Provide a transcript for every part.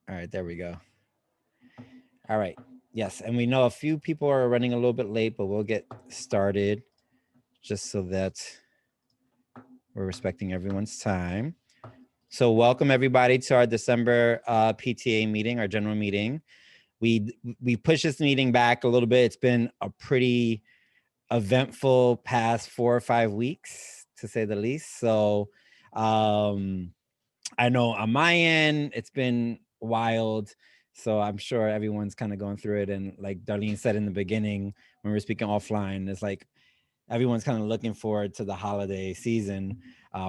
All right, there we go. All right. Yes, and we know a few people are running a little bit late, but we'll get started just so that we're respecting everyone's time. So, welcome everybody to our December PTA meeting, our general meeting. We pushed this meeting back a little bit. It's been a pretty eventful past 4 or 5 weeks, to say the least. So, um, I know on my end, it's been wild. So I'm sure everyone's kind of going through it. And like Darlene said in the beginning, when we were speaking offline, it's like everyone's kind of looking forward to the holiday season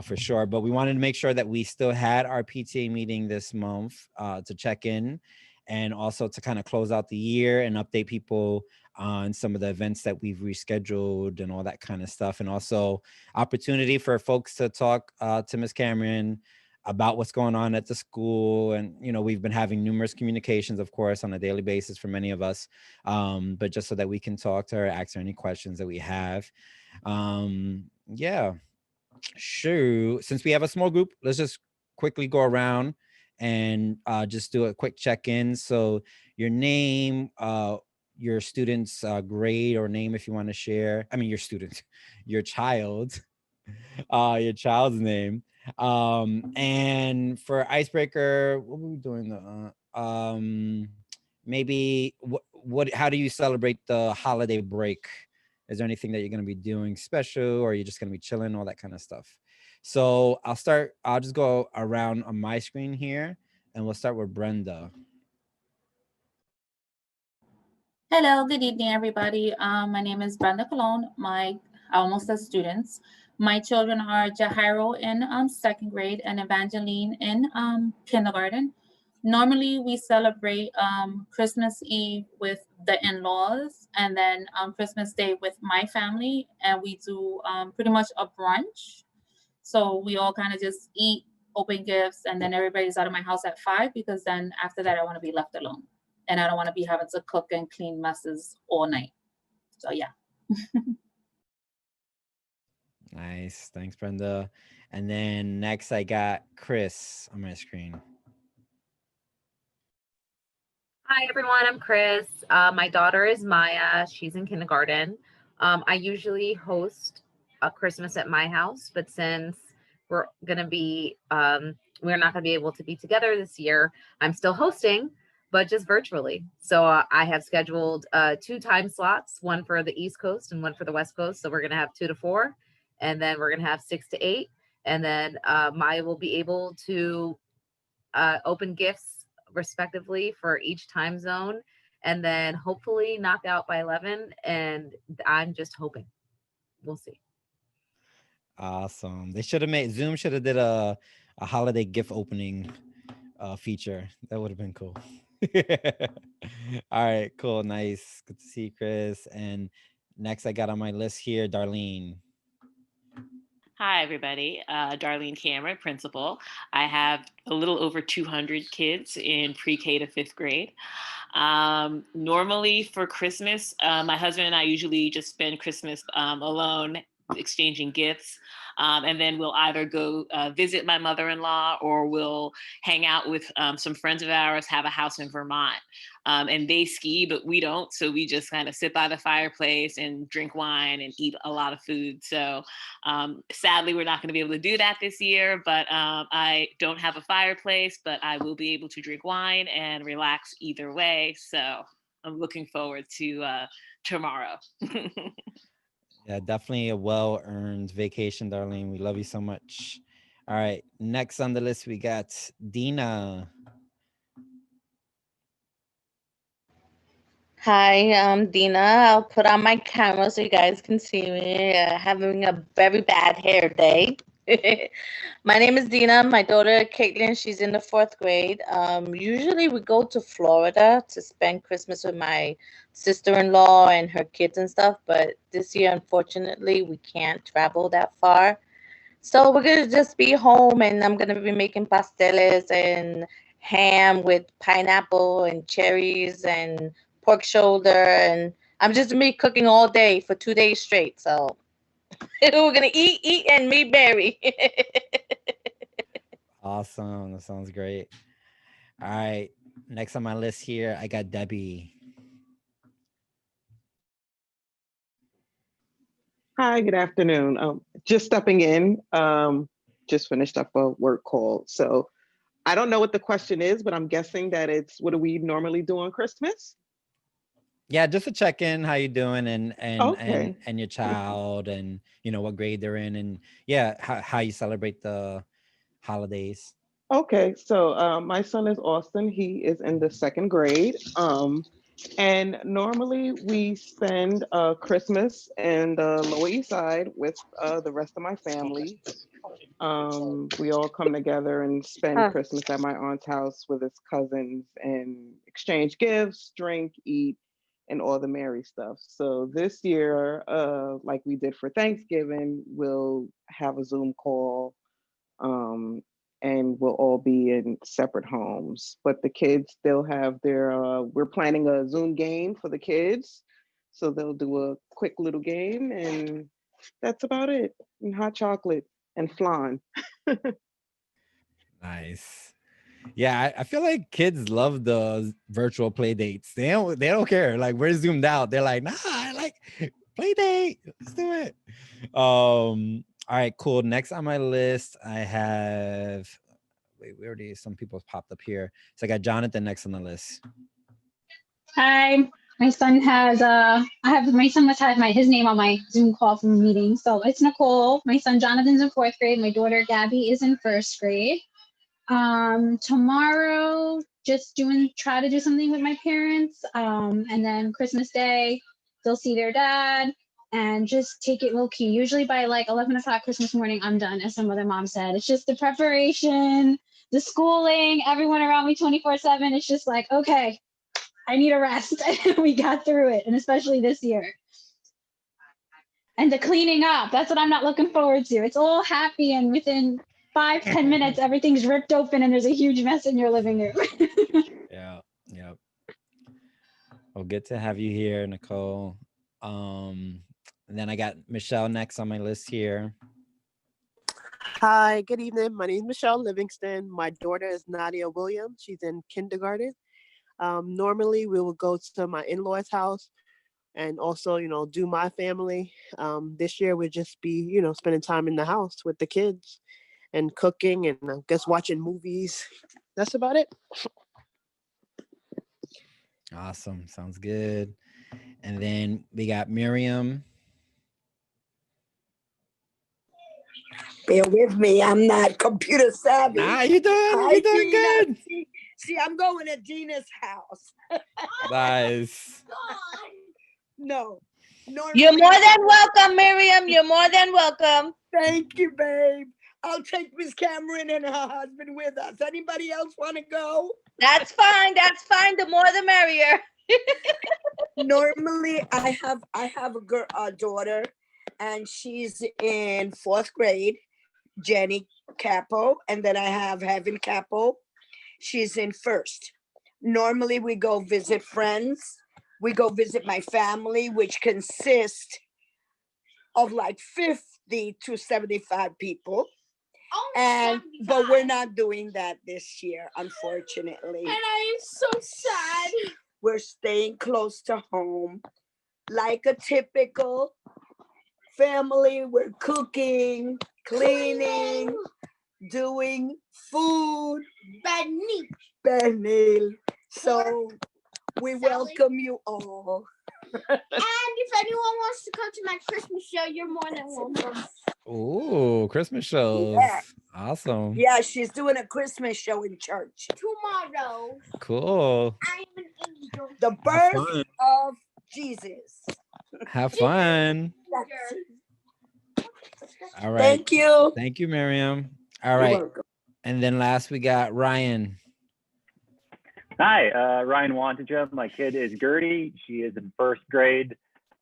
for sure. But we wanted to make sure that we still had our PTA meeting this month to check in and also to kind of close out the year and update people on some of the events that we've rescheduled and all that kind of stuff. And also opportunity for folks to talk to Miss Cameron about what's going on at the school. And, you know, we've been having numerous communications, of course, on a daily basis for many of us, but just so that we can talk to her, ask her any questions that we have. Yeah, sure. Since we have a small group, let's just quickly go around and just do a quick check-in. So your name, your student's grade or name if you want to share. I mean, your student, your child, your child's name. And for icebreaker, what were we doing? Maybe what? How do you celebrate the holiday break? Is there anything that you're gonna be doing special, or are you just gonna be chilling, all that kind of stuff? So I'll start. I'll just go around on my screen here, and we'll start with Brenda. Hello, good evening, everybody. My name is Brenda Colon. My almost as students. My children are Jahairo in second grade and Evangeline in kindergarten. Normally, we celebrate Christmas Eve with the in-laws, and then Christmas Day with my family, and we do pretty much a brunch. So we all kind of just eat, open gifts, and then everybody's out of my house at 5 because then after that I want to be left alone and I don't want to be having to cook and clean messes all night. So yeah. Nice, thanks, Brenda. And then next, I got Chris on my screen. Hi, everyone. I'm Chris. My daughter is Maya. She's in kindergarten. I usually host a Christmas at my house, but since we're going to be, we're not going to be able to be together this year, I'm still hosting, but just virtually. So I have scheduled 2 time slots, one for the East Coast and one for the West Coast. So we're going to have 2 to 4, and then we're going to have 6 to 8. And then Maya will be able to open gifts respectively for each time zone, and then hopefully knock out by 11. And I'm just hoping. We'll see. Awesome. They should have made Zoom should have did a holiday gift opening feature. That would have been cool. All right, cool, nice. Good to see you, Chris. And next I got on my list here, Darlene. Hi, everybody. Darlene Cameron, principal. I have a little over 200 kids in pre-K to fifth grade. Normally for Christmas, my husband and I usually just spend Christmas alone, exchanging gifts. And then we'll either go visit my mother-in-law or we'll hang out with some friends of ours, have a house in Vermont. And they ski, but we don't. So we just kind of sit by the fireplace and drink wine and eat a lot of food. So sadly, we're not going to be able to do that this year, but I don't have a fireplace, but I will be able to drink wine and relax either way. So I'm looking forward to tomorrow. Yeah, definitely a well-earned vacation, Darlene. We love you so much. All right, next on the list we got Dina. Hi, I'm Dina. I'll put on my camera so you guys can see me having a very bad hair day. My name is Dina. My daughter Caitlin, she's in the fourth grade. Usually we go to Florida to spend Christmas with my sister-in-law and her kids and stuff, but this year, unfortunately, we can't travel that far. So we're gonna just be home, and I'm gonna be making pasteles and ham with pineapple and cherries and pork shoulder, and I'm just gonna be cooking all day for 2 days straight. So we're gonna eat, and me berry. Awesome. That sounds great. All right. Next on my list here, I got Debbie. Hi, good afternoon. Just stepping in. Just finished up a work call. So I don't know what the question is, but I'm guessing that it's what do we normally do on Christmas? Yeah, just to check in, how you doing, Okay. and your child, and what grade they're in, and yeah, how you celebrate the holidays. Okay, so my son is Austin. He is in the second grade. And normally we spend Christmas in the Lower East Side with the rest of my family. We all come together and spend Christmas at my aunt's house with his cousins and exchange gifts, drink, eat, and all the merry stuff. So this year, like we did for Thanksgiving, we'll have a Zoom call, and we'll all be in separate homes. But the kids still have we're planning a Zoom game for the kids. So they'll do a quick little game, and that's about it. And hot chocolate and flan. Nice. Yeah, I feel like kids love the virtual play dates. They don't care. Like, we're zoomed out. They're like, nah, I like play date. Let's do it. All right, cool. Next on my list, I have some people popped up here. So I got Jonathan next on the list. Hi, my son has my son must have his name on my Zoom call from a meeting. So it's Nicole. My son Jonathan's in 4th grade. My daughter Gabby is in 1st grade. Tomorrow, just try to do something with my parents. And then Christmas Day, they'll see their dad and just take it low key. Usually by like 11 o'clock Christmas morning, I'm done, as some other mom said. It's just the preparation, the schooling, everyone around me 24/7. It's just like, okay, I need a rest. We got through it, and especially this year. And the cleaning up, that's what I'm not looking forward to. It's all happy, and within 5-10 minutes, everything's ripped open and there's a huge mess in your living room. Yeah. Well, good to have you here, Nicole. And then I got Michelle next on my list here. Hi, good evening. My name is Michelle Livingston. My daughter is Nadia Williams. She's in kindergarten. Normally, we will go to my in-laws' house and also, do my family. This year, we'll just be, spending time in the house with the kids and cooking and I guess watching movies. That's about it. Awesome. Sounds good. And then we got Miriam. Bear with me, I'm not computer savvy. Nah, you're doing Dina. good. See, I'm going to Dina's house. Nice. No. You're more than welcome, Miriam. You're more than welcome. Thank you, babe. I'll take Miss Cameron and her husband with us. Anybody else want to go? That's fine. That's fine. The more the merrier. Normally, I have a daughter, and she's in 4th grade, Jenny Capo, and then I have Heaven Capo. She's in 1st. Normally, we go visit friends. We go visit my family, which consists of like 50 to 75 people. But we're not doing that this year, unfortunately. And I am so sad. We're staying close to home. Like a typical family, we're cooking, cleaning, doing food. Benil. So we welcome you all. And if anyone wants to come to my Christmas show, you're more than welcome. Ooh, Christmas shows. Yeah. Awesome. Yeah, she's doing a Christmas show in church. Tomorrow. Cool. I am an angel. The birth of Jesus. Have fun. All right. Thank you. Thank you, Miriam. All right. And then last we got Ryan. Hi, Ryan Wantaja. My kid is Gertie. She is in 1st grade.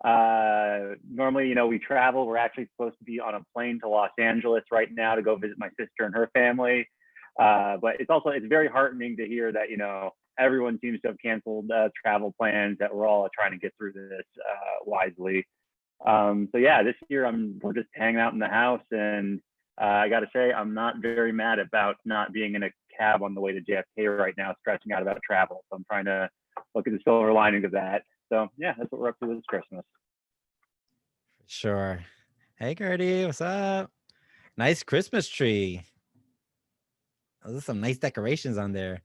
Normally, we travel. We're actually supposed to be on a plane to Los Angeles right now to go visit my sister and her family. But it's very heartening to hear that, everyone seems to have canceled travel plans, that we're all trying to get through this wisely. So yeah, this year we're just hanging out in the house, and I got to say, I'm not very mad about not being in a cab on the way to JFK right now, stressing out about travel. So I'm trying to look at the silver lining of that. So yeah, that's what we're up to this Christmas. Sure. Hey, Gertie, what's up? Nice Christmas tree. Those are some nice decorations on there.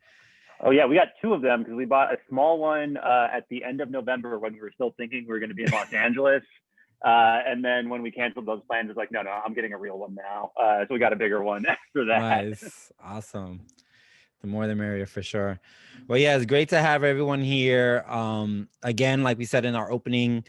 Oh yeah, we got two of them because we bought a small one at the end of November when we were still thinking we were going to be in Los Angeles. And then when we canceled those plans, it's like, no, I'm getting a real one now. So we got a bigger one after that. Nice. Awesome. The more the merrier for sure. Well, yeah, it's great to have everyone here. Again, like we said in our opening,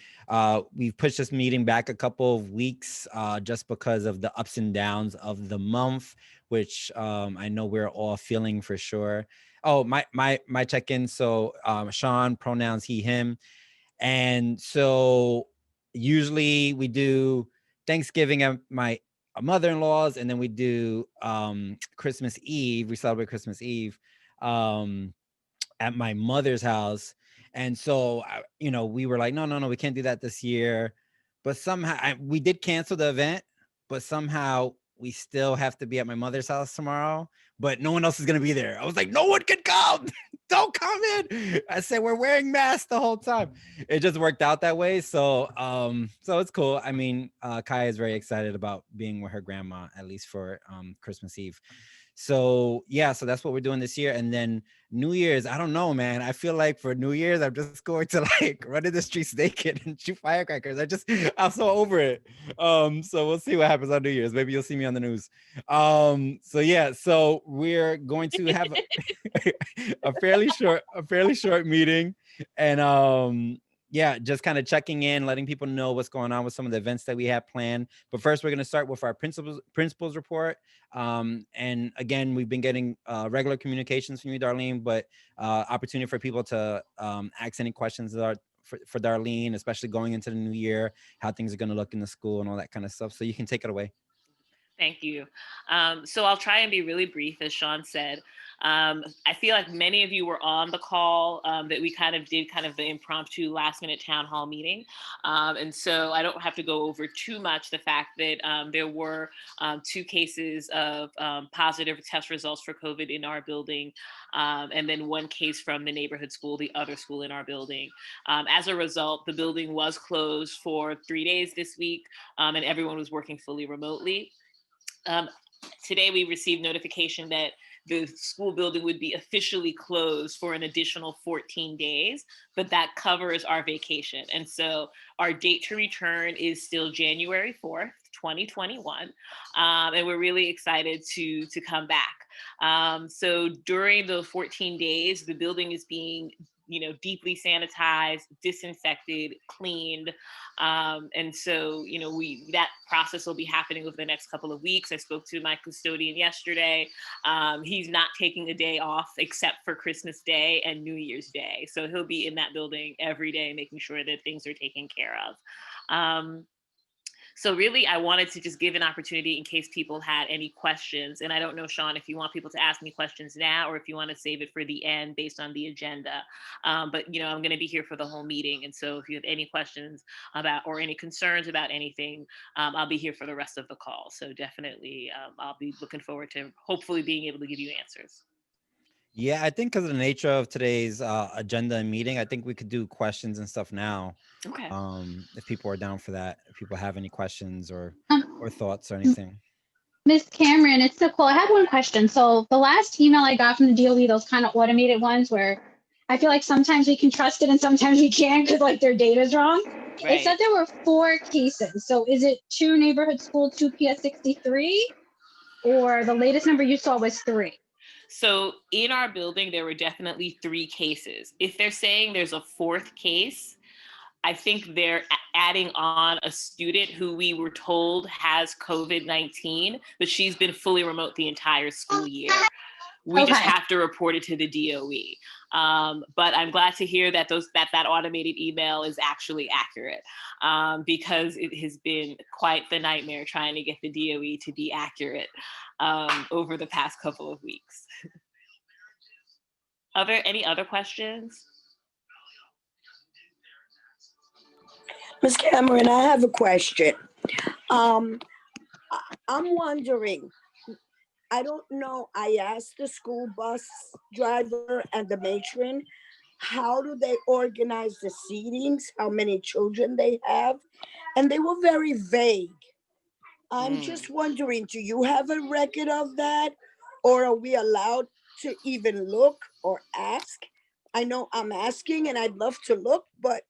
we've pushed this meeting back a couple of weeks just because of the ups and downs of the month, which I know we're all feeling for sure. Oh, my check-in. So Sean, pronouns he, him. And so usually we do Thanksgiving at my mother-in-law's, and then we do Christmas Eve. We celebrate Christmas Eve at my mother's house. And so, we were like, no, we can't do that this year. But somehow we did cancel the event, but somehow we still have to be at my mother's house tomorrow, but no one else is going to be there. I was like, no one can come. Don't come in. I said, we're wearing masks the whole time. It just worked out that way. So, so it's cool. I mean, Kaya is very excited about being with her grandma, at least for Christmas Eve. So yeah, so that's what we're doing this year. And then New Year's, I don't know, man. I feel like for New Year's, I'm just going to like run in the streets naked and shoot firecrackers. I'm so over it. So we'll see what happens on New Year's. Maybe you'll see me on the news. So yeah, so we're going to have a fairly short meeting, and yeah, just kind of checking in, letting people know what's going on with some of the events that we have planned. But first, we're going to start with our principals report. And again, we've been getting regular communications from you, Darlene, but opportunity for people to ask any questions that are for Darlene, especially going into the new year, how things are going to look in the school and all that kind of stuff. So you can take it away. Thank you. So I'll try and be really brief, as Sean said. I feel like many of you were on the call that we kind of did the impromptu last minute town hall meeting. And so I don't have to go over too much the fact that there were 2 cases of positive test results for COVID in our building, and then 1 case from the neighborhood school, the other school in our building. As a result, the building was closed for 3 days this week, and everyone was working fully remotely. Today we received notification that the school building would be officially closed for an additional 14 days, but that covers our vacation. And so our date to return is still January 4th, 2021. And we're really excited to come back. So during the 14 days, the building is being deeply sanitized, disinfected, cleaned. And so, that process will be happening over the next couple of weeks. I spoke to my custodian yesterday. He's not taking a day off except for Christmas Day and New Year's Day. So he'll be in that building every day, making sure that things are taken care of. So really, I wanted to just give an opportunity in case people had any questions. And I don't know, Sean, if you want people to ask me questions now or if you want to save it for the end based on the agenda. But, I'm going to be here for the whole meeting. And so if you have any questions about or any concerns about anything, I'll be here for the rest of the call. So definitely, I'll be looking forward to hopefully being able to give you answers. Yeah, I think because of the nature of today's agenda and meeting, I think we could do questions and stuff now. Okay. If people are down for that, if people have any questions or thoughts or anything. Miss Cameron, it's Nicole. I had one question. So the last email I got from the DOE, those kind of automated ones where I feel like sometimes we can trust it and sometimes we can't because like their data's wrong. Right. It said there were 4 cases. So is it 2 neighborhood school, 2 PS63, or the latest number you saw was 3? So in our building, there were definitely 3 cases. If they're saying there's a 4th case, I think they're adding on a student who we were told has COVID-19, but she's been fully remote the entire school year. We just have to report it to the DOE. But I'm glad to hear that that automated email is actually accurate, because it has been quite the nightmare trying to get the DOE to be accurate over the past couple of weeks. Any other questions? Ms. Cameron, I have a question. I'm wondering, I don't know. I asked the school bus driver and the matron, how do they organize the seatings, how many children they have, and they were very vague. I'm just wondering, do you have a record of that? Or are we allowed to even look or ask? I know I'm asking and I'd love to look, but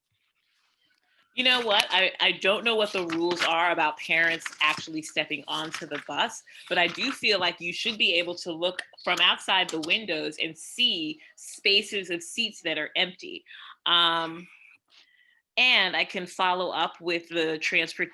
You know what? I don't know what the rules are about parents actually stepping onto the bus, but I do feel like you should be able to look from outside the windows and see spaces of seats that are empty. And I can follow up with the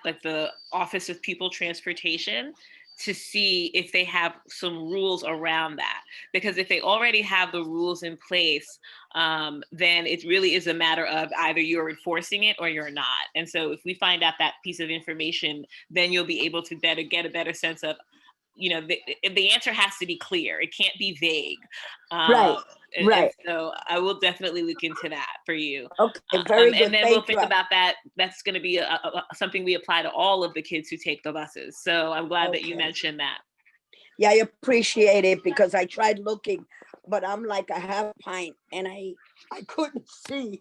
like the Office of People Transportation to see if they have some rules around that. Because if they already have the rules in place, then it really is a matter of either you're enforcing it or you're not. And so if we find out that piece of information, then you'll be able to get a better sense of, the answer has to be clear. It can't be vague. right, And so I will definitely look into that for you. Okay, very good. And then Thank we'll think you. about that. That's going to be something we apply to all of the kids who take the buses. So I'm glad that you Okay. mentioned that. Yeah, I appreciate it because I tried looking, but I'm like a half pint and I couldn't see.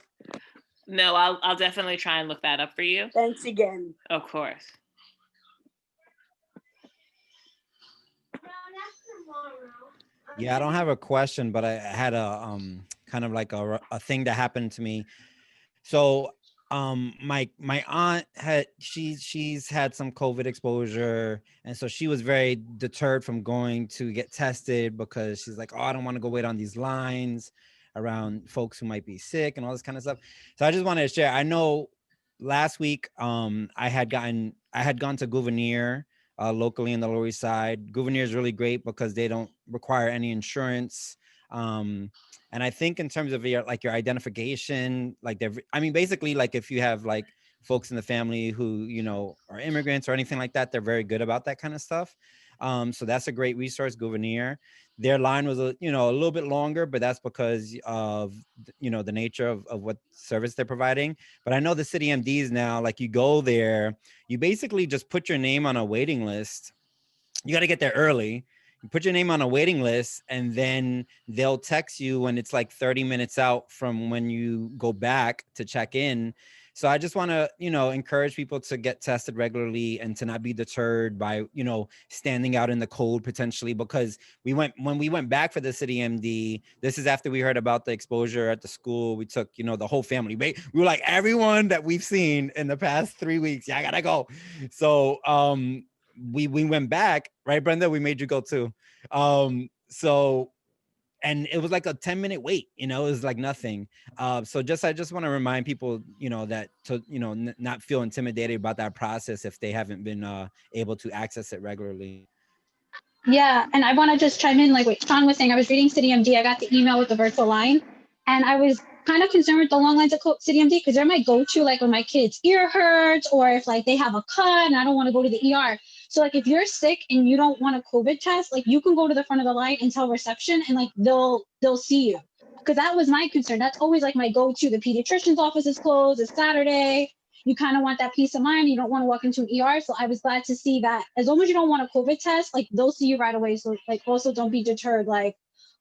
No, I'll definitely try and look that up for you. Thanks again. Of course. Yeah, I don't have a question, but I had a kind of like a thing that happened to me. So my aunt had she's had some COVID exposure, and so she was very deterred from going to get tested because she's like, oh, I don't want to go wait on these lines around folks who might be sick and all this kind of stuff. So I just wanted to share. I know last week I had gone to Gouverneur locally in the Lower East Side. Gouverneur is really great because they don't require any insurance. And I think in terms of your identification, basically like if you have like folks in the family who, are immigrants or anything like that, they're very good about that kind of stuff. So that's a great resource, Gouverneur. Their line was a little bit longer, but that's because of, the nature of what service they're providing. But I know the city MDs now, like you go there, you basically just put your name on a waiting list. You got to get there early. You put your name on a waiting list, and then they'll text you when it's like 30 minutes out from when you go back to check in. So I just want to, encourage people to get tested regularly and to not be deterred by, standing out in the cold potentially, because when we went back for the city MD, this is after we heard about the exposure at the school. We took, the whole family. We were like, everyone that we've seen in the past 3 weeks, yeah, I gotta go. So, we went back, right, Brenda? We made you go too. So, and it was like a 10-minute wait, it was like nothing. So I just want to remind people, that to, not feel intimidated about that process if they haven't been able to access it regularly. Yeah, and I want to just chime in, like what Sean was saying. I was reading City MD. I got the email with the virtual line, and I was kind of concerned with the long lines of City MD because they're my go-to, like when my kid's ear hurts or if like they have a cut and I don't want to go to the ER. So like if you're sick and you don't want a COVID test, like you can go to the front of the line and tell reception, and like they'll see you. Because that was my concern. That's always like my go-to. The pediatrician's office is closed. It's Saturday. You kind of want that peace of mind. You don't want to walk into an ER. So I was glad to see that as long as you don't want a COVID test, like they'll see you right away. So like also don't be deterred. Like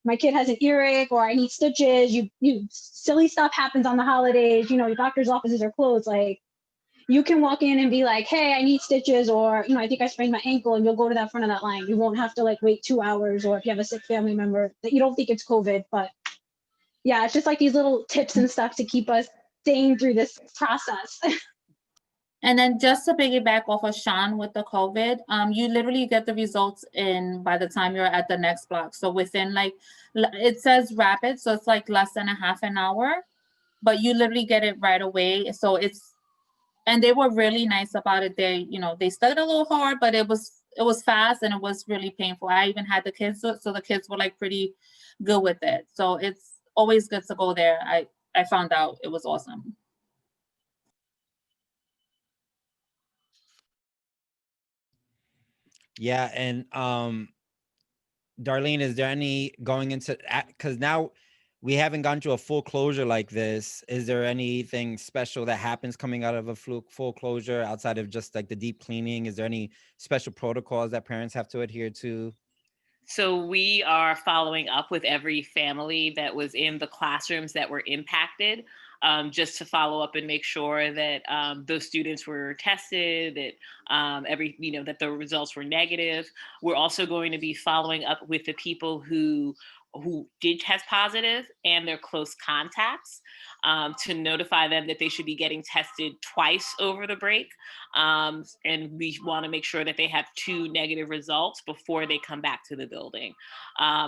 my kid has an earache or I need stitches. You silly stuff happens on the holidays. Your doctor's offices are closed. Like you can walk in and be like, hey, I need stitches, or I think I sprained my ankle, and you'll go to that front of that line. You won't have to like wait 2 hours, or if you have a sick family member that you don't think it's COVID. But yeah, it's just like these little tips and stuff to keep us staying through this process. And then just to piggyback off of Sean with the COVID, you literally get the results in by the time you're at the next block. So within it says rapid, so it's like less than a half an hour, but you literally get it right away. So and they were really nice about it. They studied a little hard, but it was fast and it was really painful. I even had the kids, so the kids were like pretty good with it. So it's always good to go there. I found out it was awesome. Yeah. And Darlene, is there any going into, because now we haven't gone to a full closure like this. Is there anything special that happens coming out of a full closure outside of just like the deep cleaning? Is there any special protocols that parents have to adhere to? So we are following up with every family that was in the classrooms that were impacted, just to follow up and make sure that those students were tested, that that the results were negative. We're also going to be following up with the people who did test positive and their close contacts, to notify them that they should be getting tested twice over the break. And we want to make sure that they have 2 negative results before they come back to the building.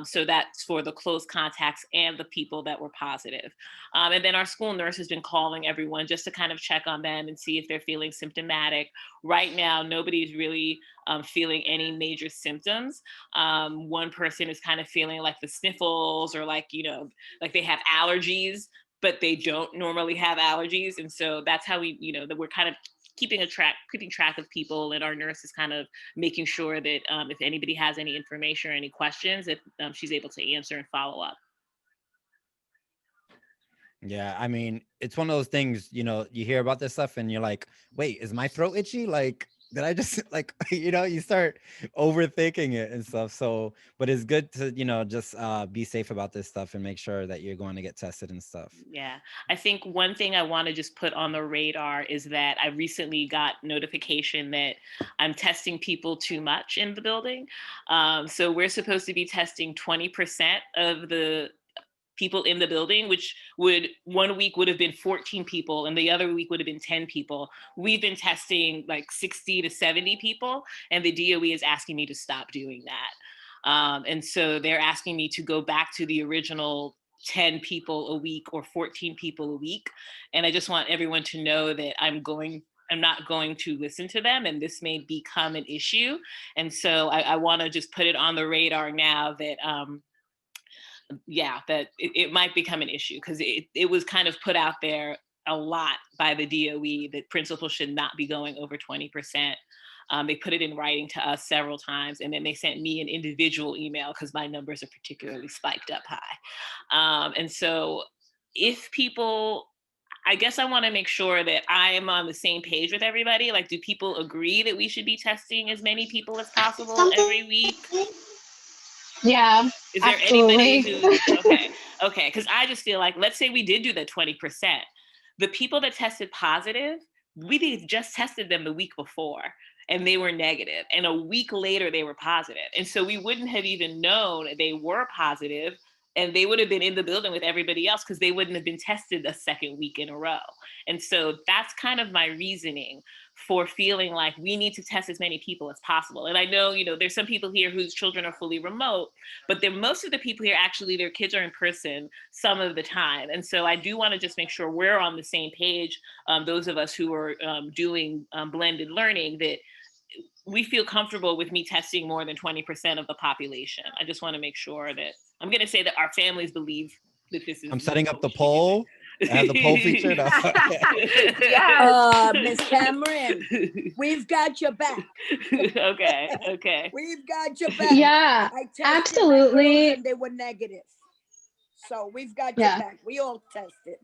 So that's for the close contacts and the people that were positive. And then our school nurse has been calling everyone just to kind of check on them and see if they're feeling symptomatic. Right now, nobody's really feeling any major symptoms. One person is kind of feeling like the sniffles, or like they have allergies, but they don't normally have allergies. And so that's how that we're kind of keeping track of people, and our nurse is kind of making sure that if anybody has any information or any questions, that she's able to answer and follow up. Yeah, I mean, it's one of those things, you hear about this stuff and you're like, wait, is my throat itchy? Like, did I just you start overthinking it and stuff. So, but it's good to, just be safe about this stuff and make sure that you're going to get tested and stuff. Yeah, I think one thing I want to just put on the radar is that I recently got notification that I'm testing people too much in the building. So we're supposed to be testing 20% of the people in the building, which would 1 week would have been 14 people and the other week would have been 10 people. We've been testing like 60 to 70 people, and the DOE is asking me to stop doing that. And so they're asking me to go back to the original 10 people a week or 14 people a week. And I just want everyone to know that I'm not going to listen to them, and this may become an issue. And so I want to just put it on the radar now that that it might become an issue, because it was kind of put out there a lot by the DOE that principals should not be going over 20%. They put it in writing to us several times, and then they sent me an individual email because my numbers are particularly spiked up high. And so if people, I guess I want to make sure that I am on the same page with everybody. Like, do people agree that we should be testing as many people as possible every week? Yeah. Is there absolutely. anybody who, okay, because I just feel like, let's say we did do the 20%. The people that tested positive, we just tested them the week before and they were negative, and a week later they were positive. And so we wouldn't have even known they were positive, and they would have been in the building with everybody else because they wouldn't have been tested a second week in a row. And so that's kind of my reasoning for feeling like we need to test as many people as possible. And I know, there's some people here whose children are fully remote, but most of the people here, actually, their kids are in person some of the time. And so I do want to just make sure we're on the same page, those of us who are doing blended learning, that we feel comfortable with me testing more than 20% of the population. I just want to make sure that I'm going to say that our families believe that this is. I'm setting up the poll. I have the poll feature. Miss Cameron, we've got your back. Okay. We've got your back. Yeah, I tested absolutely. and they were negative. So we've got your back. We all tested.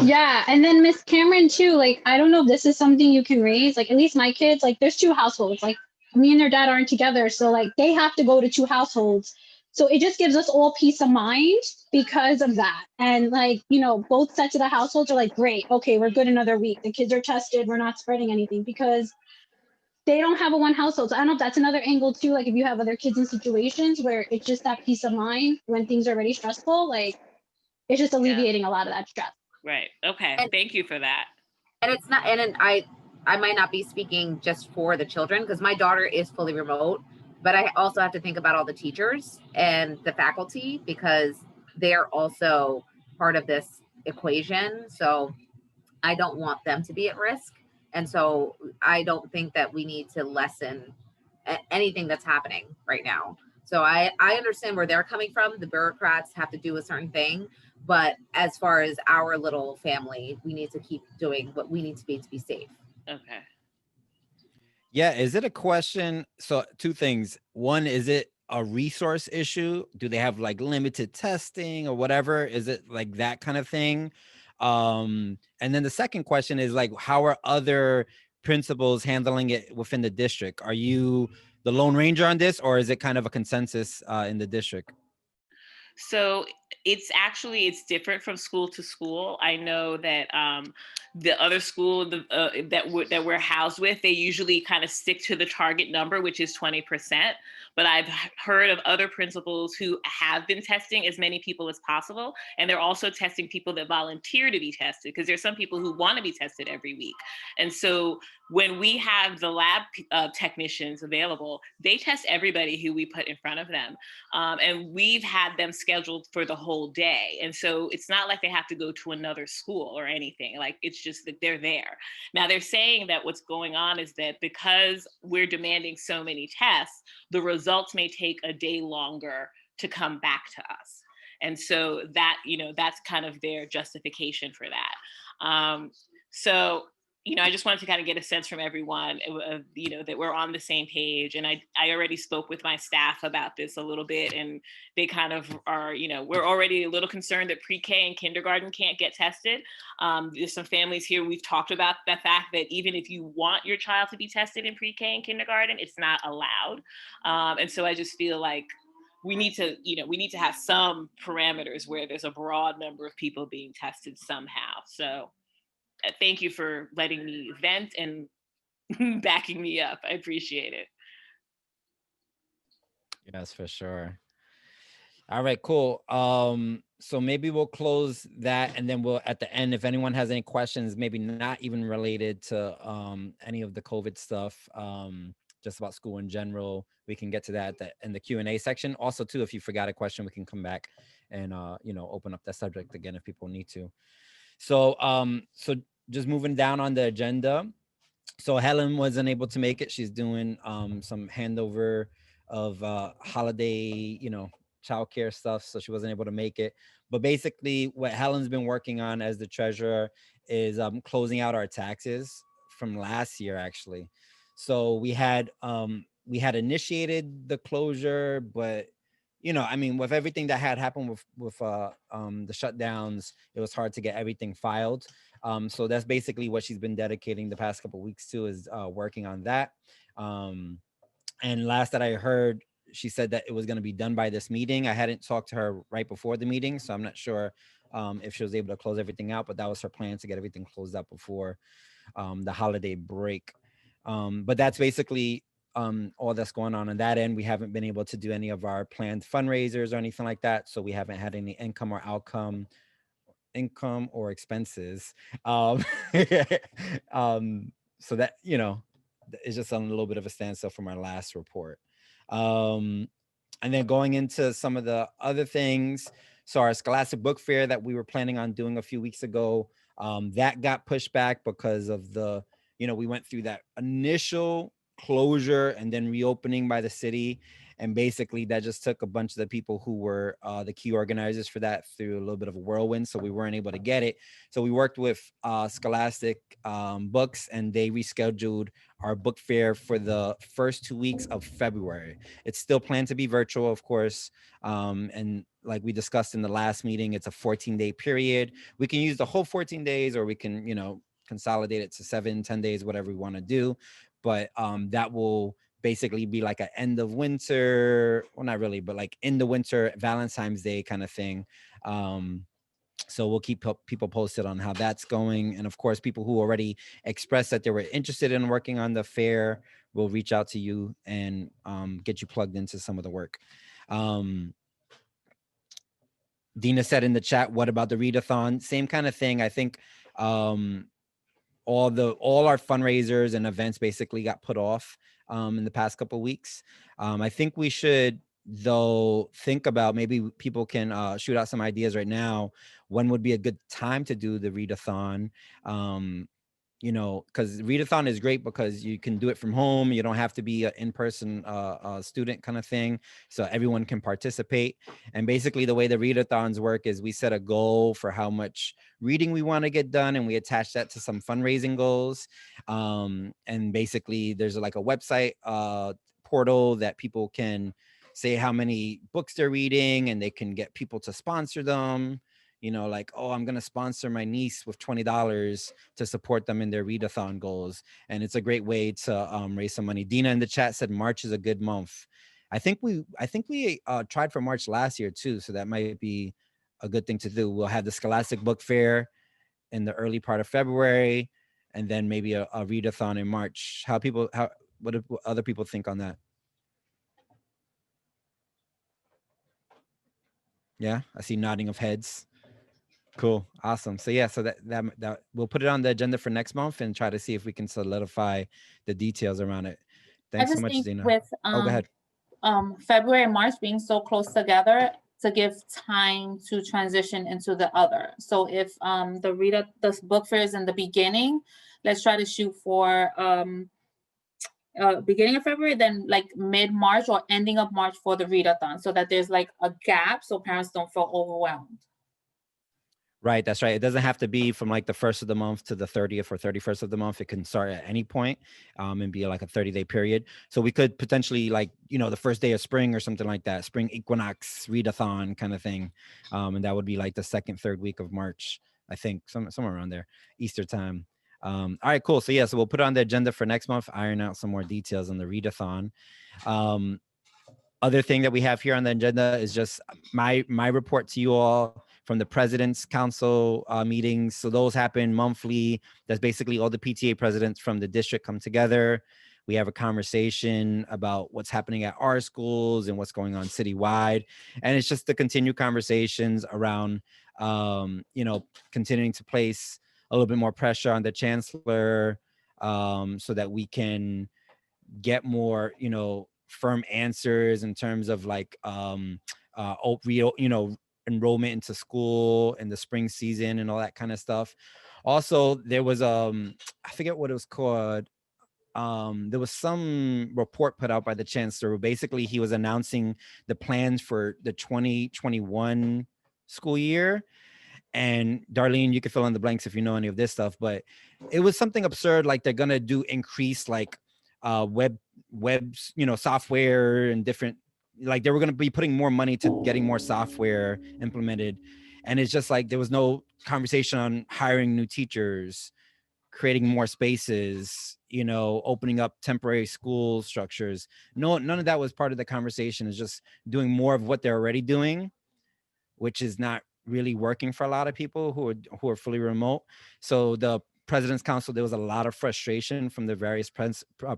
Yeah, and then Miss Cameron too, like, I don't know if this is something you can raise, like, at least my kids, like, there's 2 households, like, me and their dad aren't together, so like they have to go to 2 households. So it just gives us all peace of mind because of that. And like, both sets of the households are like, great, okay, we're good another week. The kids are tested, we're not spreading anything, because they don't have a one household. So I don't know if that's another angle too, like if you have other kids in situations where it's just that peace of mind when things are already stressful, like it's just alleviating a lot of that stress. Right. Okay. Thank you for that. And it's not, and I might not be speaking just for the children, because my daughter is fully remote, but I also have to think about all the teachers and the faculty, because they're also part of this equation. So I don't want them to be at risk. And so I don't think that we need to lessen anything that's happening right now. So I understand where they're coming from. The bureaucrats have to do a certain thing. But as far as our little family, we need to keep doing what we need to be safe. Okay. Yeah. Is it a question? So 2 things. One, is it a resource issue? Do they have like limited testing or whatever? Is it like that kind of thing? And then the second question is like, how are other principals handling it within the district? Are you the Lone Ranger on this, or is it kind of a consensus in the district? So it's different from school to school. I know that the other school that we're housed with, they usually kind of stick to the target number, which is 20%. But I've heard of other principals who have been testing as many people as possible, and they're also testing people that volunteer to be tested, because there's some people who want to be tested every week. And so when we have the lab technicians available, they test everybody who we put in front of them. And we've had them scheduled for the whole day. And so it's not like they have to go to another school or anything. Like, it's just that they're there. Now, they're saying that what's going on is that because we're demanding so many tests, the results may take a day longer to come back to us. And so that, that's kind of their justification for that. So I just wanted to kind of get a sense from everyone, that we're on the same page. And I already spoke with my staff about this a little bit, and they kind of are, we're already a little concerned that pre-K and kindergarten can't get tested. There's some families here, we've talked about the fact that even if you want your child to be tested in pre-K and kindergarten, it's not allowed. And so I just feel like we need to have some parameters where there's a broad number of people being tested somehow. So thank you for letting me vent and backing me up. I appreciate it. Yes, for sure. All right, cool. So maybe we'll close that, and then we'll, at the end, if anyone has any questions, maybe not even related to any of the COVID stuff, just about school in general, we can get to that in the Q&A section. Also, too, if you forgot a question, we can come back and open up that subject again if people need to. So so just moving down on the agenda. So Helen wasn't able to make it. She's doing some handover of holiday, childcare stuff. So she wasn't able to make it. But basically what Helen's been working on as the treasurer is closing out our taxes from last year, actually. So we had initiated the closure, but with everything that had happened with the shutdowns, it was hard to get everything filed. So that's basically what she's been dedicating the past couple of weeks to, is working on that. And last that I heard, she said that it was going to be done by this meeting. I hadn't talked to her right before the meeting, so I'm not sure if she was able to close everything out, but that was her plan, to get everything closed out before the holiday break. But that's basically all that's going on that end. We haven't been able to do any of our planned fundraisers or anything like that, so we haven't had any income or expenses. So that it's just on a little bit of a standstill from our last report. And then going into some of the other things, so our Scholastic Book Fair that we were planning on doing a few weeks ago, that got pushed back because of we went through that initial closure and then reopening by the city. And basically that just took a bunch of the people who were the key organizers for that through a little bit of a whirlwind. So we weren't able to get it. So we worked with Scholastic Books, and they rescheduled our book fair for the first 2 weeks of February. It's still planned to be virtual, of course. And like we discussed in the last meeting, it's a 14-day period. We can use the whole 14 days, or we can, consolidate it to 7-10 days, whatever we want to do. But that will basically be like an end of winter, well, not really, but like in the winter Valentine's Day kind of thing. So we'll keep people posted on how that's going. And of course, people who already expressed that they were interested in working on the fair will reach out to you and get you plugged into some of the work. Dina said in the chat, what about the readathon? Same kind of thing. I think all our fundraisers and events basically got put off in the past couple of weeks. I think we should, though, think about, maybe people can shoot out some ideas right now. When would be a good time to do the readathon? Because readathon is great because you can do it from home. You don't have to be an in-person student kind of thing. So everyone can participate. And basically the way the readathons work is we set a goal for how much reading we want to get done, and we attach that to some fundraising goals. And basically there's like a website portal that people can say how many books they're reading, and they can get people to sponsor them. you know, like, oh, I'm going to sponsor my niece with $20 to support them in their readathon goals. And it's a great way to raise some money. Dina in the chat said March is a good month. I think we tried for March last year too. So that might be a good thing to do. We'll have the Scholastic Book Fair in the early part of February, and then maybe a readathon in March. What do other people think on that? Yeah, I see nodding of heads. Cool, awesome. So yeah, so that we'll put it on the agenda for next month and try to see if we can solidify the details around it. Thanks I so just much, think Zena. with Oh, go ahead. February and March being so close together to give time to transition into the other. So if the book fair is in the beginning, let's try to shoot for beginning of February, then like mid-March or ending of March for the readathon, so that there's like a gap so parents don't feel overwhelmed. Right, that's right. It doesn't have to be from like the 1st of the month to the 30th or 31st of the month. It can start at any point, and be like a 30-day period. So we could potentially, like, you know, the first day of spring or something like that, spring equinox readathon kind of thing. And that would be like the second, third week of March, I think, somewhere around there, Easter time. All right, cool. So yeah, so we'll put it on the agenda for next month, iron out some more details on the readathon. Other thing that we have here on the agenda is just my report to you all from the President's Council meetings. So those happen monthly. That's basically all the PTA presidents from the district come together. We have a conversation about what's happening at our schools and what's going on citywide. And it's just the continued conversations around, you know, continuing to place a little bit more pressure on the chancellor, so that we can get more, you know, firm answers in terms of like real, you know, enrollment into school in the spring season and all that kind of stuff. Also, there was I forget what it was called. There was some report put out by the chancellor where basically he was announcing the plans for the 2021 school year. And Darlene, you can fill in the blanks if you know any of this stuff, but it was something absurd, like they're gonna do increased like webs, you know, software and different, like they were gonna be putting more money to getting more software implemented. And it's just like there was no conversation on hiring new teachers, creating more spaces, you know, opening up temporary school structures. No, none of that was part of the conversation. It's just doing more of what they're already doing, which is not really working for a lot of people who are fully remote. So the President's Council, there was a lot of frustration from the various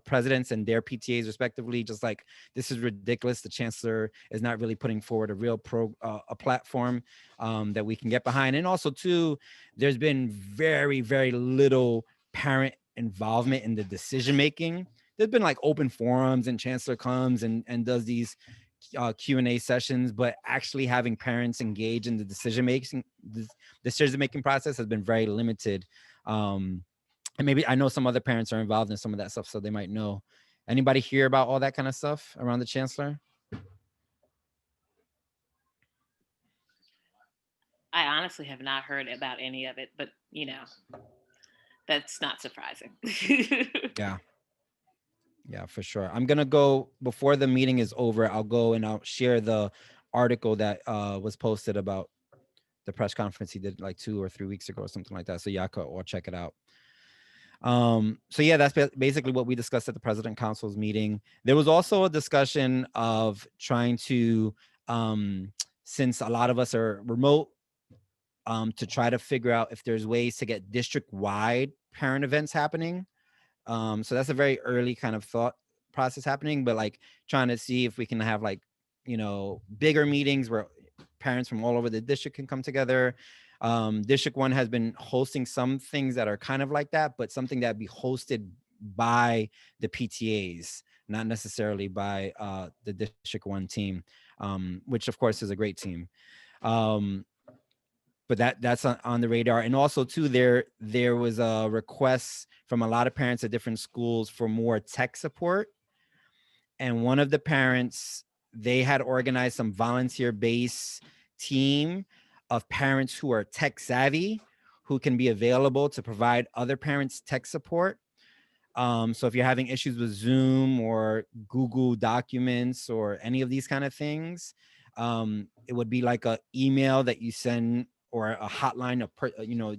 presidents and their PTAs respectively, just like, this is ridiculous. The chancellor is not really putting forward a real a platform that we can get behind. And also too, there's been very, very little parent involvement in the decision-making. There's been like open forums and chancellor comes and does these Q&A sessions, but actually having parents engage in the decision-making process has been very limited. And maybe I know some other parents are involved in some of that stuff, so they might know. Anybody hear about all that kind of stuff around the chancellor? I honestly have not heard about any of it, but you know, that's not surprising. Yeah, for sure. I'm gonna go, before the meeting is over, I'll go and I'll share the article that was posted about the press conference he did like 2 or 3 weeks ago or something like that. So y'all could all check it out. So yeah, that's basically what we discussed at the President Council's meeting. There was also a discussion of trying to, since a lot of us are remote, to try to figure out if there's ways to get district-wide parent events happening. So that's a very early kind of thought process happening, but like trying to see if we can have like, you know, bigger meetings where parents from all over the district can come together. District 1 has been hosting some things that are kind of like that, but something that be hosted by the PTAs, not necessarily by the District 1 team, which of course is a great team. But that's on the radar. And also too, there was a request from a lot of parents at different schools for more tech support. And one of the parents, they had organized some volunteer-based team of parents who are tech savvy, who can be available to provide other parents tech support. So if you're having issues with Zoom or Google Documents or any of these kind of things, it would be like an email that you send or a hotline,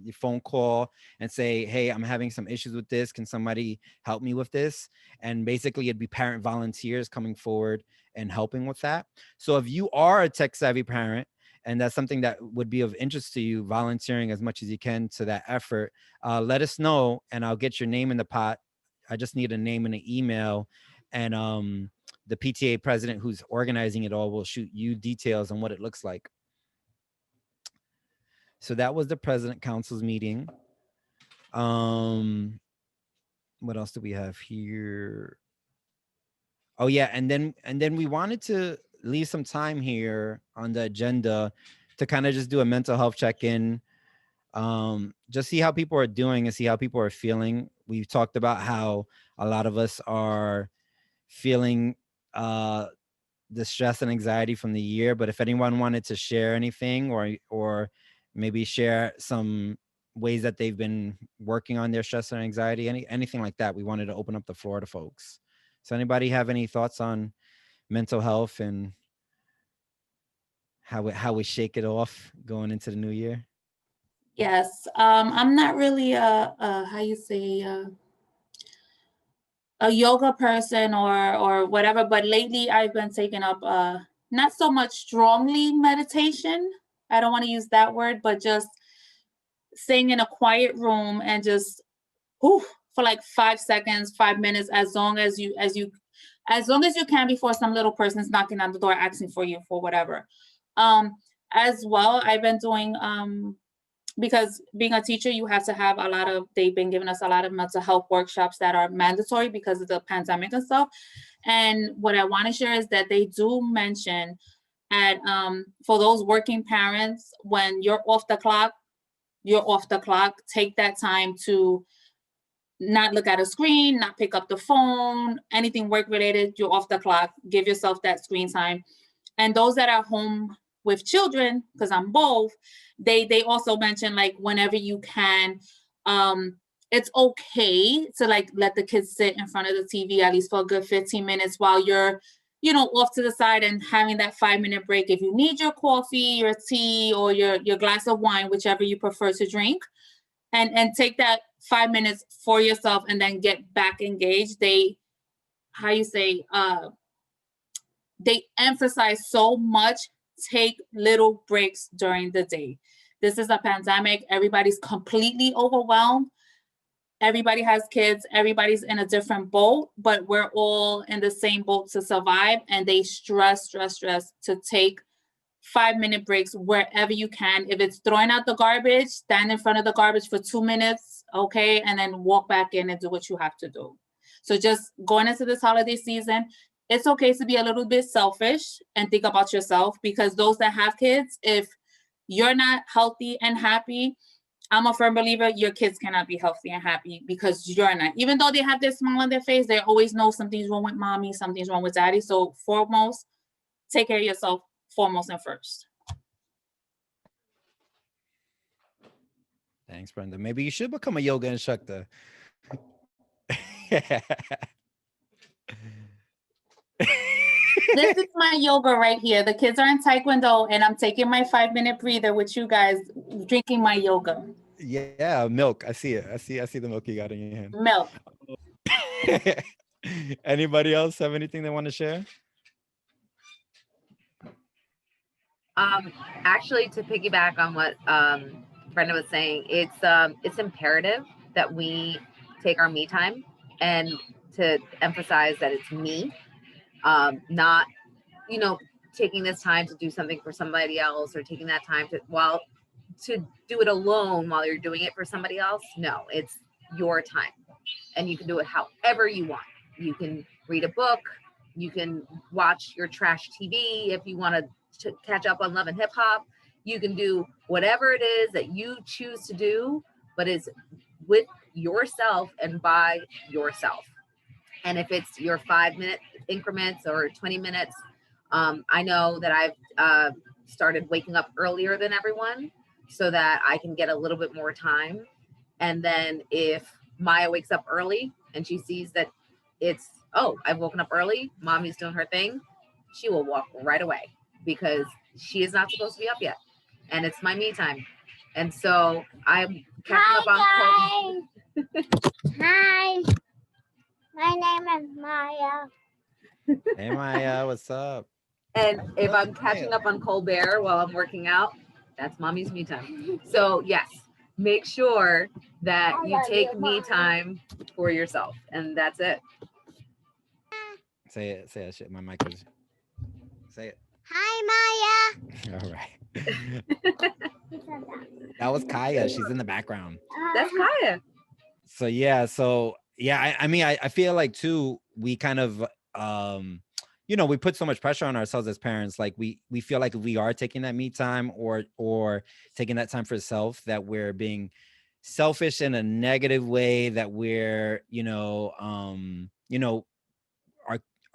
your phone call and say, hey, I'm having some issues with this. Can somebody help me with this? And basically it'd be parent volunteers coming forward and helping with that. So if you are a tech savvy parent and that's something that would be of interest to you, volunteering as much as you can to that effort, let us know and I'll get your name in the pot. I just need a name and an email, and the PTA president who's organizing it all will shoot you details on what it looks like. So that was the president council's meeting. What else do we have here? Oh yeah, and then we wanted to leave some time here on the agenda to kind of just do a mental health check-in, just see how people are doing and see how people are feeling. We've talked about how a lot of us are feeling the stress and anxiety from the year, but if anyone wanted to share anything or maybe share some ways that they've been working on their stress and anxiety, anything like that, we wanted to open up the floor to folks. So anybody have any thoughts on mental health and how we shake it off going into the new year? Yes, I'm not really how you say a yoga person or whatever, but lately I've been taking up not so much strongly meditation. I don't want to use that word, but just staying in a quiet room and just for like 5 seconds, 5 minutes, as long as you can before some little person's knocking on the door asking for you for whatever. As well, I've been doing because being a teacher, you have to have they've been giving us a lot of mental health workshops that are mandatory because of the pandemic and stuff. And what I want to share is that they do mention for those working parents, when you're off the clock, take that time to not look at a screen, not pick up the phone, anything work related, you're off the clock, give yourself that screen time. And those that are home with children, because I'm both, they also mention like whenever you can, it's okay to like let the kids sit in front of the TV at least for a good 15 minutes while you're, off to the side and having that 5-minute break. If you need your coffee, your tea, or your glass of wine, whichever you prefer to drink, and take that 5 minutes for yourself and then get back engaged. They emphasize so much, take little breaks during the day. This is a pandemic. Everybody's completely overwhelmed. Everybody has kids. Everybody's in a different boat, but we're all in the same boat to survive. And they stress to take 5-minute breaks wherever you can. If it's throwing out the garbage, stand in front of the garbage for 2 minutes, okay? And then walk back in and do what you have to do. So just going into this holiday season, it's okay to be a little bit selfish and think about yourself, because those that have kids, if you're not healthy and happy, I'm a firm believer your kids cannot be healthy and happy because you're not. Even though they have this smile on their face, they always know something's wrong with mommy, something's wrong with daddy. So foremost, take care of yourself foremost and first. Thanks, Brenda. Maybe you should become a yoga instructor. This is my yoga right here. The kids are in Taekwondo and I'm taking my 5-minute breather with you guys, drinking my yoga. Yeah, milk. I see it. I see the milk you got in your hand. Milk. Anybody else have anything they want to share? Actually, to piggyback on what Brenda was saying, it's imperative that we take our me time, and to emphasize that it's me, not taking this time to do something for somebody else, or taking that time to do it alone while you're doing it for somebody else. No, it's your time, and you can do it however you want. You can read a book, you can watch your trash TV if you want to catch up on Love and Hip Hop. You can do whatever it is that you choose to do, but it's with yourself and by yourself. And if it's your 5-minute increments or 20 minutes, I know that I've started waking up earlier than everyone so that I can get a little bit more time. And then if Maya wakes up early and she sees that I've woken up early, mommy's doing her thing, she will walk right away because she is not supposed to be up yet. And it's my me time. And so I'm catching up on Hi, my name is Maya. Hey Maya, what's up? And if I'm catching up on Colbert while I'm working out, that's mommy's me time. So yes, make sure that you take me time for yourself, and that's it. Say it. Say that shit. My mic was. Say it. Hi, Maya. All right. That was Kaya. She's in the background. That's Kaya. So yeah. So yeah. I mean, I feel like too. We kind of we put so much pressure on ourselves as parents. Like we feel like if we are taking that me time or taking that time for self, that we're being selfish in a negative way, that we're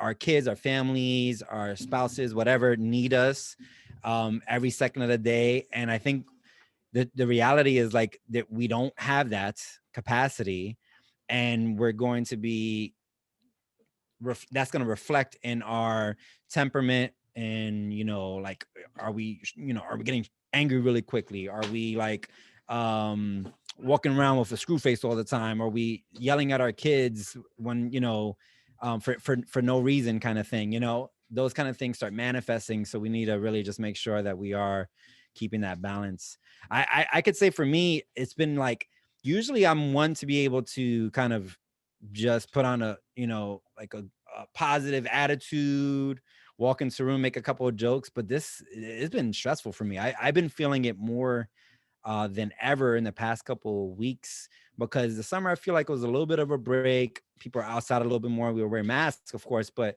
our kids, our families, our spouses, whatever, need us every second of the day. And I think the reality is like that we don't have that capacity, and we're going to be that's going to reflect in our temperament. And like, are we getting angry really quickly? Are we like walking around with a screw face all the time? Are we yelling at our kids when for no reason, kind of thing? Those kind of things start manifesting. So we need to really just make sure that we are keeping that balance. I could say for me, it's been like, usually I'm one to be able to kind of just put on a like a positive attitude, walk into the room, make a couple of jokes. But it's been stressful for me. I've been feeling it more than ever in the past couple of weeks, because the summer I feel like it was a little bit of a break. People are outside a little bit more. We were wearing masks, of course, but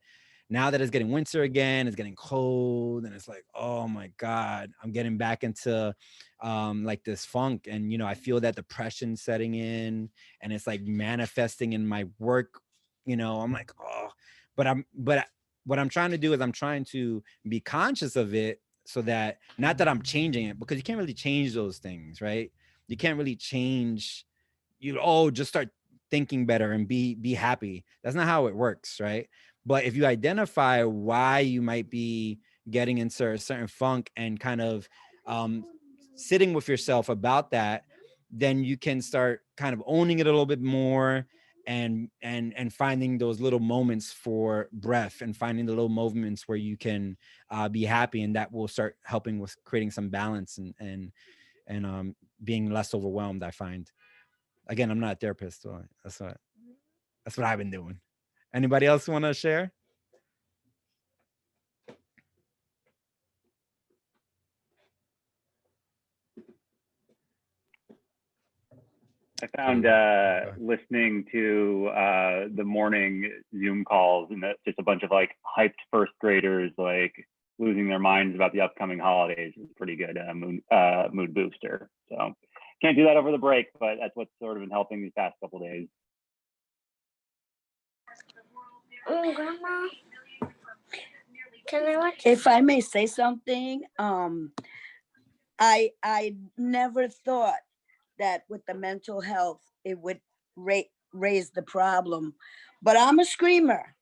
now that it's getting winter again, it's getting cold, and it's like, oh my God, I'm getting back into like this funk. And I feel that depression setting in, and it's like manifesting in my work. I'm like, oh, but what I'm trying to do is I'm trying to be conscious of it, so that, not that I'm changing it, because you can't really change those things, right? You can't really change just start thinking better and be happy. That's not how it works, right? But if you identify why you might be getting into a certain funk, and kind of sitting with yourself about that, then you can start kind of owning it a little bit more, and finding those little moments for breath, and finding the little moments where you can be happy, and that will start helping with creating some balance, and being less overwhelmed. I find, again, I'm not a therapist, so that's what I've been doing. Anybody else want to share? I found listening to the morning Zoom calls, and that's just a bunch of like hyped first graders like losing their minds about the upcoming holidays. Is a pretty good mood booster. So can't do that over the break, but that's what's sort of been helping these past couple of days. Grandma, can I watch? If I may say something, I never thought that with the mental health it would raise the problem, but I'm a screamer,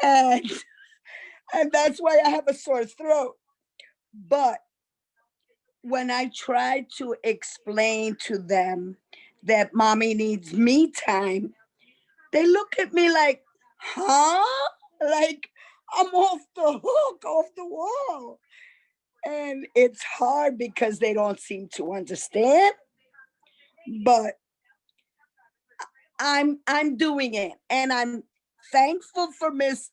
and that's why I have a sore throat. But when I try to explain to them that mommy needs me time, they look at me like, huh? Like I'm off the hook, off the wall. And it's hard because they don't seem to understand. But I'm doing it, and I'm thankful for Miss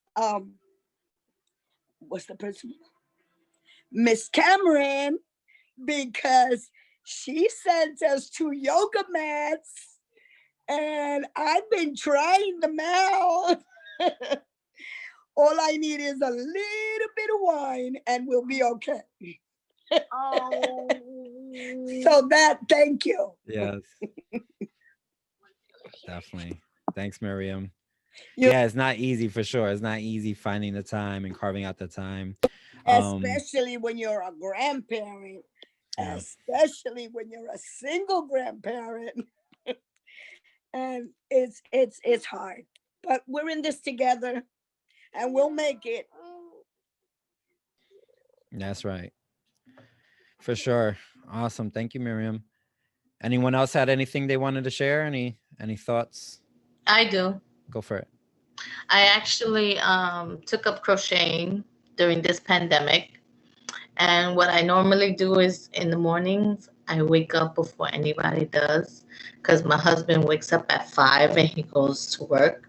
what's the person? Miss Cameron, because she sent us 2 yoga mats, and I've been trying them out. All I need is a little bit of wine and we'll be okay. Oh. So thank you. Yes. Definitely. Thanks, Miriam. You- Yeah, it's not easy, for sure. It's not easy finding the time and carving out the time. Especially when you're a grandparent. Yeah. Especially when you're a single grandparent. And it's hard. But we're in this together, and we'll make it. That's right. For sure. Awesome. Thank you, Miriam. Anyone else had anything they wanted to share? Any thoughts? I do. Go for it. I actually took up crocheting during this pandemic. And what I normally do is in the mornings, I wake up before anybody does because my husband wakes up at 5 and he goes to work.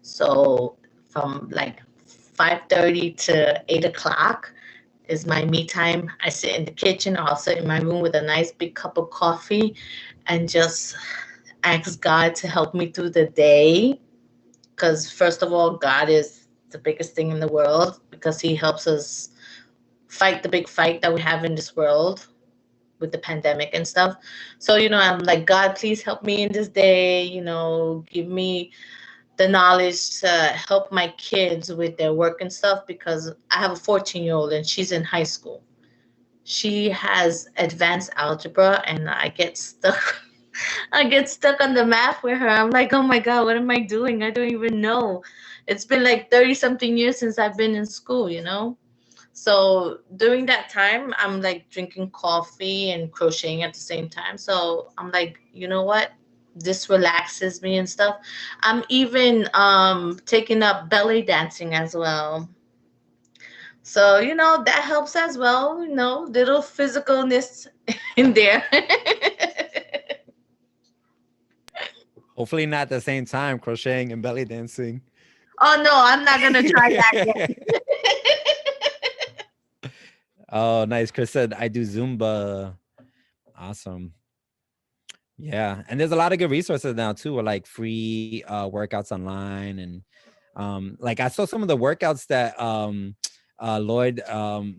So from like 5:30 to 8 o'clock is my me time. I sit in the kitchen or I'll sit in my room with a nice big cup of coffee and just ask God to help me through the day. Because, first of all, God is the biggest thing in the world because He helps us fight the big fight that we have in this world with the pandemic and stuff. So, I'm like, God, please help me in this day, give me the knowledge to help my kids with their work and stuff because I have a 14-year-old and she's in high school. She has advanced algebra and I get stuck. I get stuck on the math with her. I'm like, oh my God, what am I doing? I don't even know. It's been like 30 something years since I've been in school. So during that time, I'm like drinking coffee and crocheting at the same time. So I'm like, you know what? This relaxes me and stuff. I'm even taking up belly dancing as well. So, that helps as well, little physicalness in there. Hopefully not at the same time, crocheting and belly dancing. Oh no, I'm not gonna try that yet. Oh, nice. Chris said, I do Zumba. Awesome. Yeah. And there's a lot of good resources now too, with like free workouts online. And like I saw some of the workouts that Lloyd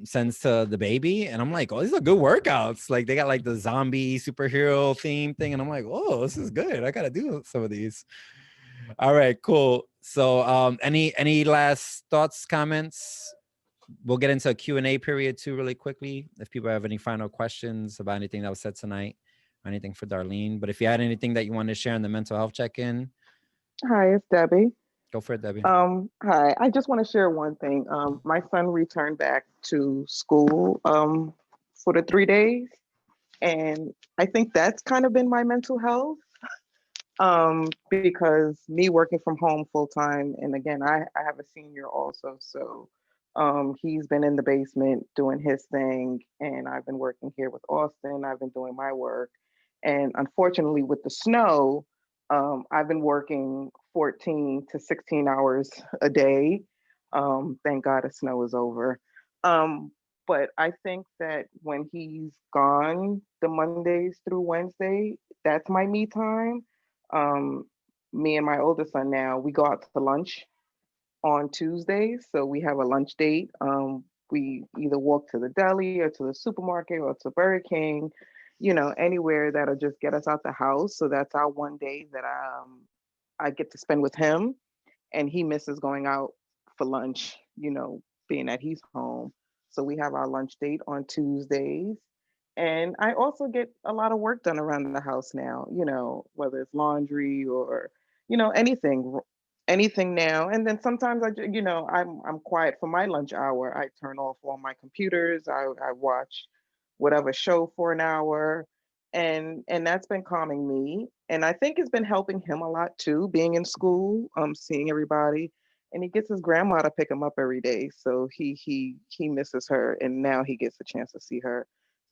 sends to the baby. And I'm like, oh, these are good workouts. Like they got like the zombie superhero theme thing. And I'm like, oh, this is good. I gotta do some of these. All right, cool. So any last thoughts, comments? We'll get into a Q&A period too really quickly if people have any final questions about anything that was said tonight or anything for Darlene. But if you had anything that you wanted to share in the mental health check-in, Hi, it's Debbie. go for it, Debbie. Hi. I just want to share one thing. My son returned back to school for the 3 days, and I think that's kind of been my mental health. Because me working from home full time, and again, I have a senior also, so he's been in the basement doing his thing, and I've been working here with Austin. I've been doing my work, and unfortunately, with the snow, I've been working 14 to 16 hours a day. Thank God the snow is over. But I think that when he's gone, the Mondays through Wednesday, that's my me time. um, Me and my oldest son now, we go out to lunch on Tuesdays. So we have a lunch date. We either walk to the deli or to the supermarket or to Burger King, anywhere that'll just get us out the house. So that's our one day that I get to spend with him, and he misses going out for lunch, being that he's home. So we have our lunch date on Tuesdays. And I also get a lot of work done around the house now, whether it's laundry or, anything, anything now. And then sometimes I'm quiet for my lunch hour. I turn off all my computers. I watch whatever show for an hour, and that's been calming me. And I think it's been helping him a lot too, being in school, seeing everybody. And he gets his grandma to pick him up every day, so he misses her, and now he gets a chance to see her.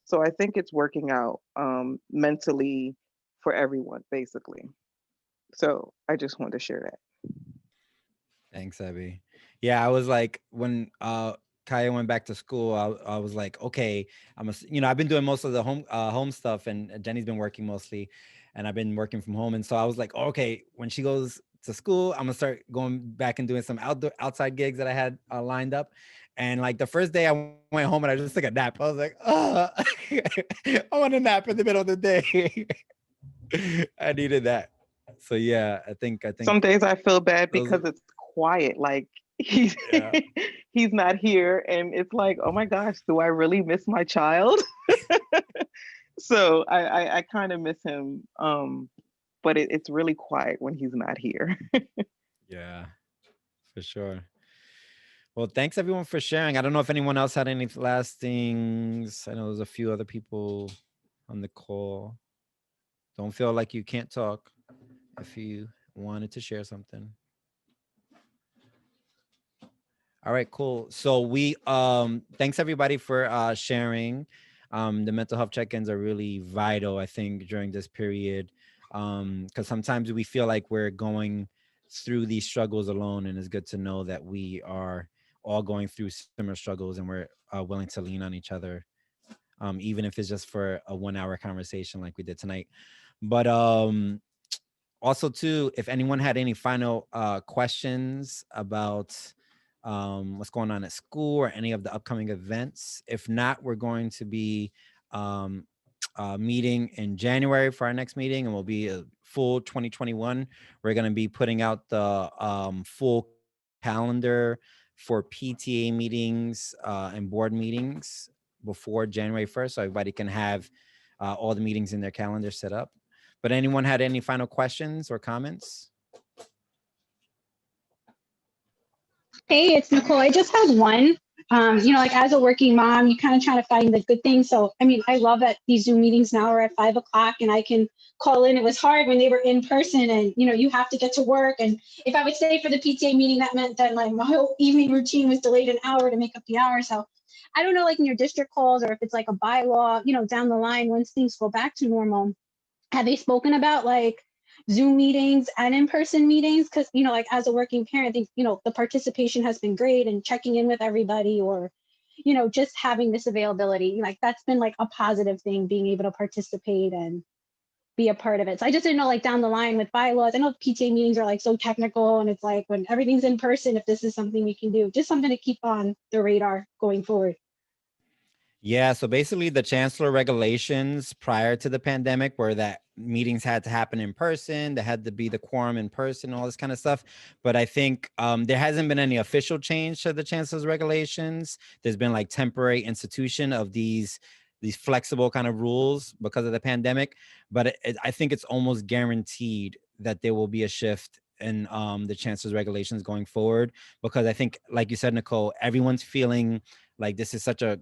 So I think it's working out mentally for everyone, basically. So I just wanted to share that. Thanks, Abby. Yeah, I was like, when Kaya went back to school, I was like, okay, I've been doing most of the home stuff, and Jenny's been working mostly, and I've been working from home. And so I was like, okay, when she goes to school, I'm gonna start going back and doing some outside gigs that I had lined up. And like the first day I went home and I just took a nap. I was like, oh, I want a nap in the middle of the day. I needed that. So yeah, I think Some days I feel bad those, because it's quiet. Like he's yeah. he's not here, and it's like, oh my gosh, do I really miss my child? So I kind of miss him. But it's really quiet when he's not here. Yeah, for sure. Well, thanks everyone for sharing. I don't know if anyone else had any last things. I know there's a few other people on the call. Don't feel like you can't talk if you wanted to share something. All right, cool. So we thanks everybody for sharing. The mental health check-ins are really vital, I think, during this period. Because sometimes we feel like we're going through these struggles alone, and it's good to know that we are all going through similar struggles and we're willing to lean on each other. Even if it's just for a 1 hour conversation like we did tonight. But also too, if anyone had any final questions about what's going on at school or any of the upcoming events. If not, we're going to be meeting in January for our next meeting, and we'll be a full 2021. We're going to be putting out the full calendar for PTA meetings and board meetings before January 1st, so everybody can have all the meetings in their calendar set up. But anyone had any final questions or comments? Hey, it's Nicole. I just had one. Like as a working mom, you kind of try to find the good things. So, I mean, I love that these Zoom meetings now are at 5 o'clock and I can call in. It was hard when they were in person and, you have to get to work. And if I would stay for the PTA meeting, that meant that like my whole evening routine was delayed an hour to make up the hour. So I don't know, like in your district calls or if it's like a bylaw, down the line, once things go back to normal, have they spoken about like Zoom meetings and in-person meetings? Because, like as a working parent, I think, the participation has been great and checking in with everybody or, just having this availability, like that's been like a positive thing, being able to participate and be a part of it. So I just didn't know like down the line with bylaws, I know PTA meetings are like so technical and it's like when everything's in person, if this is something we can do, just something to keep on the radar going forward. Yeah, so basically the chancellor regulations prior to the pandemic were that meetings had to happen in person, there had to be the quorum in person, all this kind of stuff. But I think there hasn't been any official change to the chancellor's regulations. There's been like temporary institution of these flexible kind of rules because of the pandemic. But I think it's almost guaranteed that there will be a shift in the chancellor's regulations going forward, because I think, like you said, Nicole, everyone's feeling like this is such a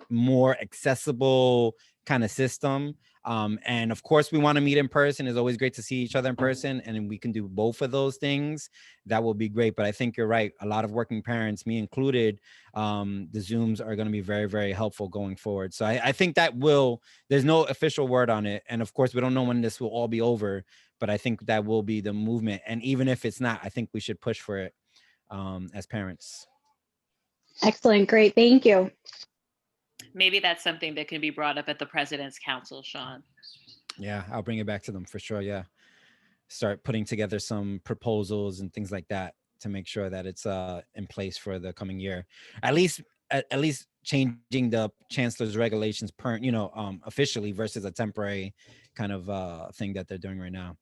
more accessible kind of system. And of course, we want to meet in person. It's always great to see each other in person, and we can do both of those things. That will be great. But I think you're right. A lot of working parents, me included, the Zooms are going to be very, very helpful going forward. So I think that there's no official word on it. And of course, we don't know when this will all be over, but I think that will be the movement. And even if it's not, I think we should push for it as parents. Excellent. Great. Thank you. Maybe that's something that can be brought up at the President's Council, Sean. Yeah, I'll bring it back to them for sure. Yeah. Start putting together some proposals and things like that to make sure that it's in place for the coming year. At least changing the chancellor's regulations officially versus a temporary kind of thing that they're doing right now.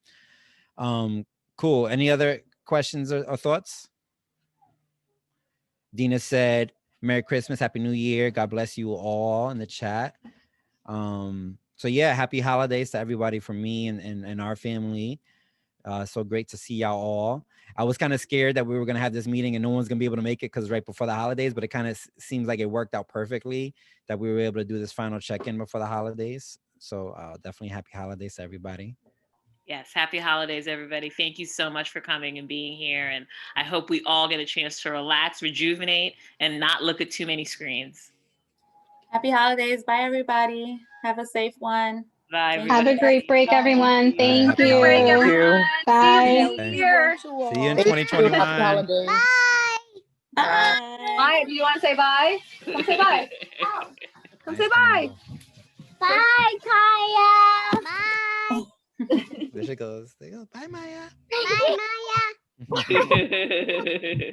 Cool. Any other questions or thoughts? Dina said, Merry Christmas, Happy New Year. God bless you all in the chat. So yeah, happy holidays to everybody from me and our family. So great to see y'all all. I was kind of scared that we were going to have this meeting and no one's going to be able to make it because right before the holidays, but it kind of seems like it worked out perfectly that we were able to do this final check-in before the holidays. So definitely happy holidays to everybody. Yes, happy holidays, everybody. Thank you so much for coming and being here. And I hope we all get a chance to relax, rejuvenate, and not look at too many screens. Happy holidays. Bye, everybody. Have a safe one. Bye, Thank Have everybody. a great break, everyone. Thank Happy you. holidays. Bye. See you in Happy 2021. holidays. Bye. Bye. Do you want to say bye? Come say bye. Come say bye. Bye, Kaya. Bye. There she goes. There you go. Bye, Maya. Bye, Maya.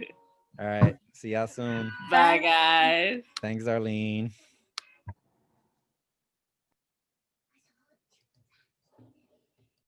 All right. See y'all soon. Bye, guys. Thanks, Arlene.